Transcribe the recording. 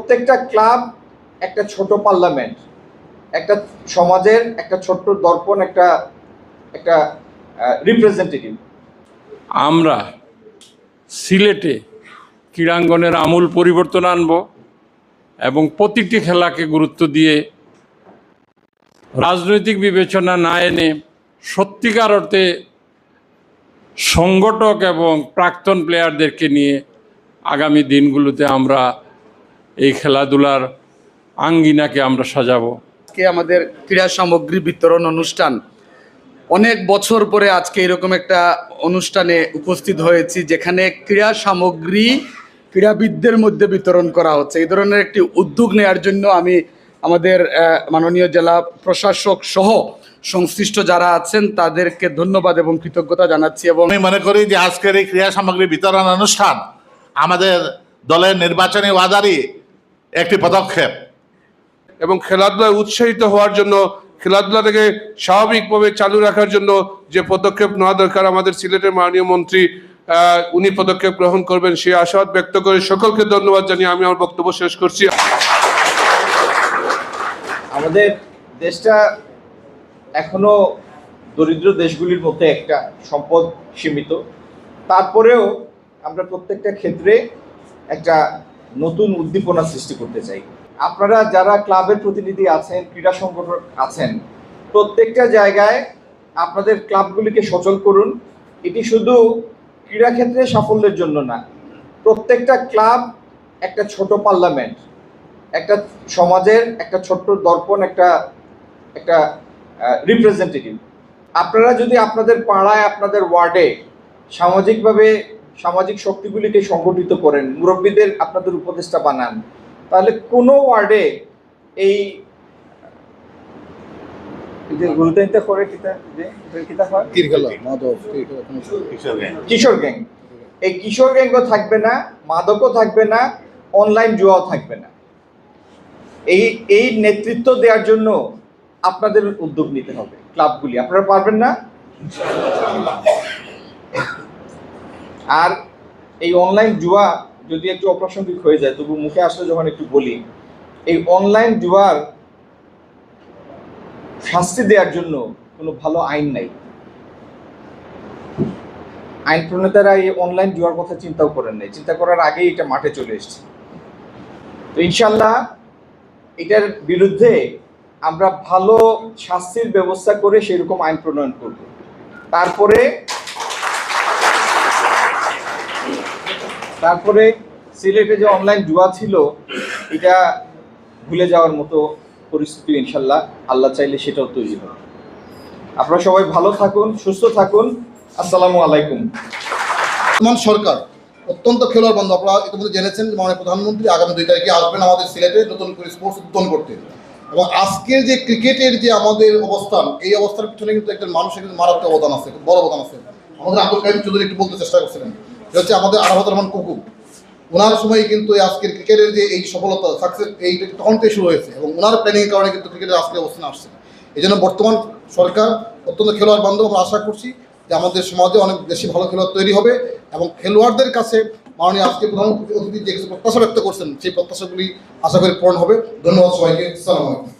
প্রত্যেকটা ক্লাব একটা ছোট পার্লামেন্ট, একটা সমাজের একটা ছোট্ট দর্পণ, একটা একটা রিপ্রেজেন্টেটিভ। আমরা সিলেটে ক্রীড়াঙ্গনের আমূল পরিবর্তন আনব এবং প্রতিটি খেলাকে গুরুত্ব দিয়ে রাজনৈতিক বিবেচনা না এনে সত্যিকার অর্থে সংগঠক এবং প্রাক্তন প্লেয়ারদেরকে নিয়ে আগামী দিনগুলোতে আমরা এই খেলাধুলার আঙ্গিনাকে আমরা সাজাবো। আজকে আমাদের ক্রীড়া সামগ্রী বিতরণ অনুষ্ঠান, অনেক বছর পরে আজকে এরকম একটা অনুষ্ঠানে উপস্থিত হয়েছি যেখানে ক্রীড়া সামগ্রী ক্রীড়াবিদদের মধ্যে বিতরণ করা হচ্ছে। এই ধরনের একটি উদ্যোগ নেওয়ার জন্য আমি আমাদের মাননীয় জেলা প্রশাসক সহ সংশ্লিষ্ট যারা আছেন তাদেরকে ধন্যবাদ এবং কৃতজ্ঞতা জানাচ্ছি। এবং আমি মনে করি যে আজকের এই ক্রীড়া সামগ্রী বিতরণ অনুষ্ঠান আমাদের দলের নির্বাচনী ওয়াদারই একটি পদক্ষেপ এবং খেলাধুলায় উৎসাহিত হওয়ার জন্য, খেলাধুলাটাকে স্বাভাবিকভাবে চালু রাখার জন্য যে পদক্ষেপ নেওয়া দরকার, আমাদের সিলেটের মাননীয় মন্ত্রী উনি পদক্ষেপ গ্রহণ করবেন সেই আশাবাদ ব্যক্ত করে সকলকে ধন্যবাদ জানিয়ে আমি আমার বক্তব্য শেষ করছি। আমাদের দেশটা এখনো দরিদ্র দেশগুলির মধ্যে একটা, সম্পদ সীমিত। তারপরেও আমরা প্রত্যেকটা ক্ষেত্রে একটা নতুন উদ্দীপনা সৃষ্টি করতে চাই। আপনারা যারা ক্লাবের প্রতিনিধি আছেন, ক্রীড়া সংগঠন আছেন, প্রত্যেকটা জায়গায় আপনাদের ক্লাবগুলিকে সচল করুন। এটি শুধু ক্রীড়া ক্ষেত্রে সাফল্যের জন্য না, প্রত্যেকটা ক্লাব একটা ছোট পার্লামেন্ট, একটা সমাজের একটা ছোট্ট দর্পণ, একটা একটা রিপ্রেজেন্টেটিভ। আপনারা যদি আপনাদের পাড়ায়, আপনাদের ওয়ার্ডে সামাজিকভাবে সামাজিক শক্তিগুলিকে সংগঠিত করেন, মুরব্বীদের আপনাদের উপদেষ্টা বানান, তাহলে কোনো ওয়ার্ডে এই কিশোর গ্যাং, এই কিশোর গ্যাংও থাকবে না, মাদকও থাকবে না, অনলাইন জুয়াও থাকবে না। এই নেতৃত্ব দেওয়ার জন্য আপনাদের উদ্যোগ নিতে হবে ক্লাবগুলি। আপনারা পারবেন না? আর এই অনলাইন জুয়া যদি একটু অপ্রাসঙ্গিক হয়ে যায়, তবু মুখে আসলে যখন একটু বলি, এই অনলাইন জুয়ার শাস্তি দেওয়ার জন্য কোনো ভালো আইন নাই। আইন প্রণেতারা এই অনলাইন জুয়ার কথা চিন্তাও করেন নাই, চিন্তা করার আগেই এটা মাঠে চলে এসছে। তো ইনশাল্লাহ এটার বিরুদ্ধে আমরা ভালো শাস্তির ব্যবস্থা করে সেরকম আইন প্রণয়ন করব। তারপরে সিলেটে যে অনলাইন জুয়া ছিল, এটা ভুলে যাওয়ার মতো পরিস্থিতি ইনশাল্লাহ আল্লাহ চাইলে সেটাও তৈরি হবে। আপনারা সবাই ভালো থাকুন, সুস্থ থাকুন। আসসালামু আলাইকুম। সরকার অত্যন্ত খেলোয়াড় বন্ধু। আপনারা ইতিমধ্যে জেনেছেন মাননীয় প্রধানমন্ত্রী আগামী 2 তারিখে আসবেন আমাদের সিলেটে নতুন করে স্পোর্টস উদ্বোধন করতে। এবং আজকের যে ক্রিকেটের যে আমাদের অবস্থান, এই অবস্থার পিছনে কিন্তু একজন মানুষের কিন্তু মারাত্মক অবদান আছে, খুব বড় অবদান আছে। আমাদের আব্দুল কাইম চৌধুরী একটু বলতে চেষ্টা করছিলেন, এটা হচ্ছে আমাদের আরাফাত রহমান কুকু। ওনার সময় কিন্তু আজকের ক্রিকেটের যে এই সফলতা, সাকসেস, এইটা তখন থেকে শুরু হয়েছে এবং ওনার প্ল্যানিংয়ের কারণে কিন্তু ক্রিকেটের আজকের অবস্থান আসছে। এই জন্য বর্তমান সরকার অত্যন্ত খেলোয়াড় বান্ধব। আমরা আশা করছি যে আমাদের সমাজে অনেক বেশি ভালো খেলোয়াড় তৈরি হবে এবং খেলোয়াড়দের কাছে মাননীয় আজকে প্রধান অতিথি যে প্রত্যাশা ব্যক্ত করছেন, সেই প্রত্যাশাগুলি আশা করি পূরণ হবে। ধন্যবাদ সবাইকে। আসসালামু আলাইকুম।